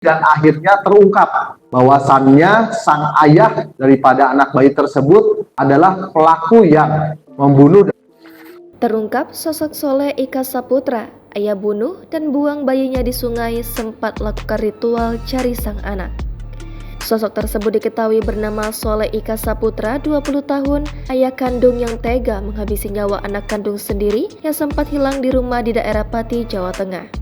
dan akhirnya terungkap bahwasannya sang ayah daripada anak bayi tersebut adalah pelaku yang membunuh. Terungkap sosok Soleh Ika Saputra, ayah bunuh dan buang bayinya di sungai, sempat lakukan ritual cari sang anak. Sosok tersebut diketahui bernama Soleh Ika Saputra, 20 tahun, ayah kandung yang tega menghabisi nyawa anak kandung sendiri yang sempat hilang di rumah di daerah Pati, Jawa Tengah.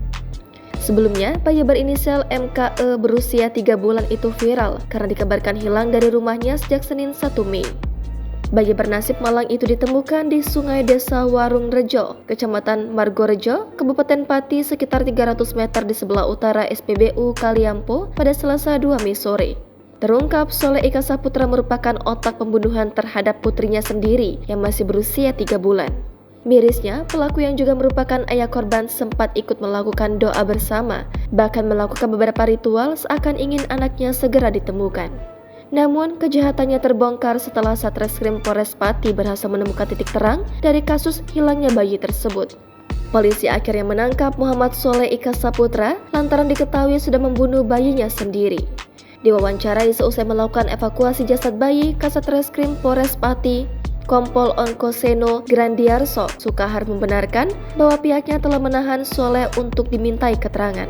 Sebelumnya, bayi berinisial MKE berusia 3 bulan itu viral karena dikabarkan hilang dari rumahnya sejak Senin 1 Mei. Bayi bernasib malang itu ditemukan di sungai Desa Warung Rejo, Kecamatan Margorejo, Kabupaten Pati sekitar 300 meter di sebelah utara SPBU Kaliampo pada Selasa 2 Mei sore. Terungkap Soleh Ika Saputra merupakan otak pembunuhan terhadap putrinya sendiri yang masih berusia 3 bulan. Mirisnya, pelaku yang juga merupakan ayah korban sempat ikut melakukan doa bersama, bahkan melakukan beberapa ritual seakan ingin anaknya segera ditemukan. Namun, kejahatannya terbongkar setelah Satreskrim Polres Pati berhasil menemukan titik terang dari kasus hilangnya bayi tersebut. Polisi akhirnya menangkap Muhammad Soleh Ika Saputra lantaran diketahui sudah membunuh bayinya sendiri. Diwawancarai seusai melakukan evakuasi jasad bayi, Kasatreskrim Polres Pati, Kompol Onkoseno Grandiarso Sukahar membenarkan bahwa pihaknya telah menahan Soleh untuk dimintai keterangan.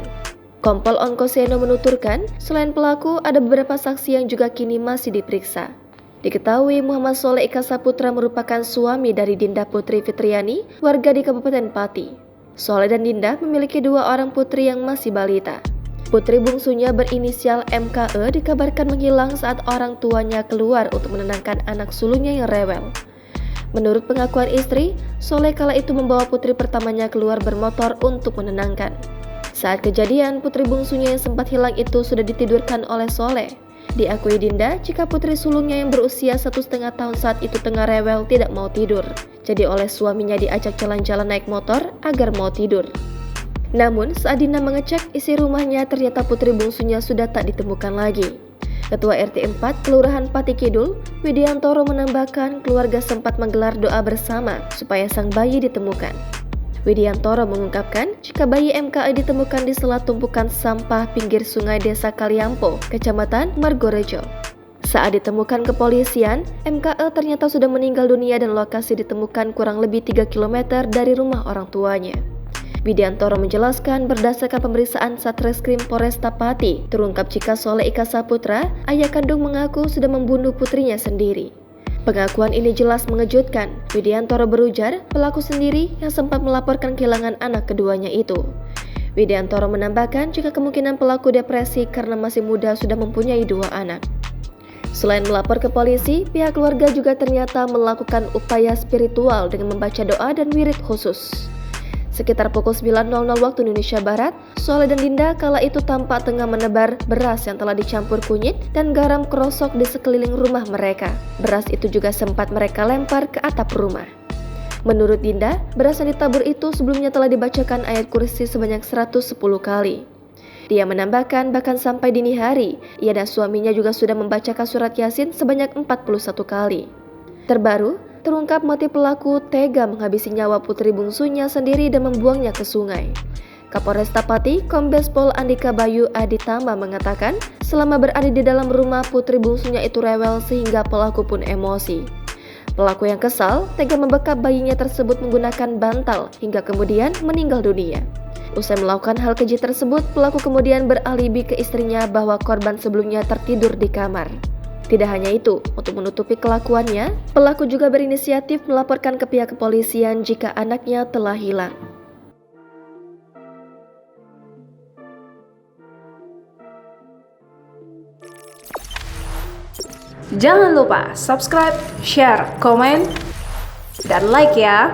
Kompol Onkoseno menuturkan, selain pelaku, ada beberapa saksi yang juga kini masih diperiksa. Diketahui Muhammad Soleh Ika Saputra merupakan suami dari Dinda Putri Fitriani, warga di Kabupaten Pati. Soleh dan Dinda memiliki 2 orang putri yang masih balita. Putri bungsunya berinisial MKE dikabarkan menghilang saat orang tuanya keluar untuk menenangkan anak sulungnya yang rewel. Menurut pengakuan istri, Soleh kala itu membawa putri pertamanya keluar bermotor untuk menenangkan. Saat kejadian, putri bungsunya yang sempat hilang itu sudah ditidurkan oleh Soleh. Diakui Dinda jika putri sulungnya yang berusia 1,5 tahun saat itu tengah rewel tidak mau tidur. Jadi oleh suaminya diajak jalan-jalan naik motor agar mau tidur. Namun saat Dinda mengecek isi rumahnya, ternyata putri bungsunya sudah tak ditemukan lagi. Ketua RT 4 Kelurahan Pati Kidul, Widiantoro menambahkan keluarga sempat menggelar doa bersama supaya sang bayi ditemukan. Widiantoro mengungkapkan jika bayi MKE ditemukan di sela tumpukan sampah pinggir sungai Desa Kaliampo, Kecamatan Margorejo. Saat ditemukan kepolisian, MKE ternyata sudah meninggal dunia dan lokasi ditemukan kurang lebih 3 km dari rumah orang tuanya. Widiantoro menjelaskan berdasarkan pemeriksaan Satreskrim Polresta Pati, terungkap jika Soleh Ika Saputra, ayah kandung mengaku sudah membunuh putrinya sendiri. Pengakuan ini jelas mengejutkan. Widiantoro berujar pelaku sendiri yang sempat melaporkan kehilangan anak keduanya itu. Widiantoro menambahkan jika kemungkinan pelaku depresi karena masih muda sudah mempunyai 2 anak. Selain melapor ke polisi, pihak keluarga juga ternyata melakukan upaya spiritual dengan membaca doa dan wirid khusus. Sekitar pukul 9.00 waktu Indonesia Barat, Soleh dan Dinda kala itu tampak tengah menebar beras yang telah dicampur kunyit dan garam krosok di sekeliling rumah mereka. Beras itu juga sempat mereka lempar ke atap rumah. Menurut Dinda, beras yang ditabur itu sebelumnya telah dibacakan ayat kursi sebanyak 110 kali. Dia menambahkan bahkan sampai dini hari, ia dan suaminya juga sudah membacakan surat Yasin sebanyak 41 kali. Terbaru, terungkap motif pelaku tega menghabisi nyawa putri bungsunya sendiri dan membuangnya ke sungai. Kapolresta Pati, Kombes Pol Andika Bayu Aditama mengatakan, selama berada di dalam rumah putri bungsunya itu rewel sehingga pelaku pun emosi. Pelaku yang kesal tega membekap bayinya tersebut menggunakan bantal hingga kemudian meninggal dunia. Usai melakukan hal keji tersebut, pelaku kemudian beralibi ke istrinya bahwa korban sebelumnya tertidur di kamar. Tidak hanya itu, untuk menutupi kelakuannya, pelaku juga berinisiatif melaporkan ke pihak kepolisian jika anaknya telah hilang. Jangan lupa subscribe, share, komen, dan like ya!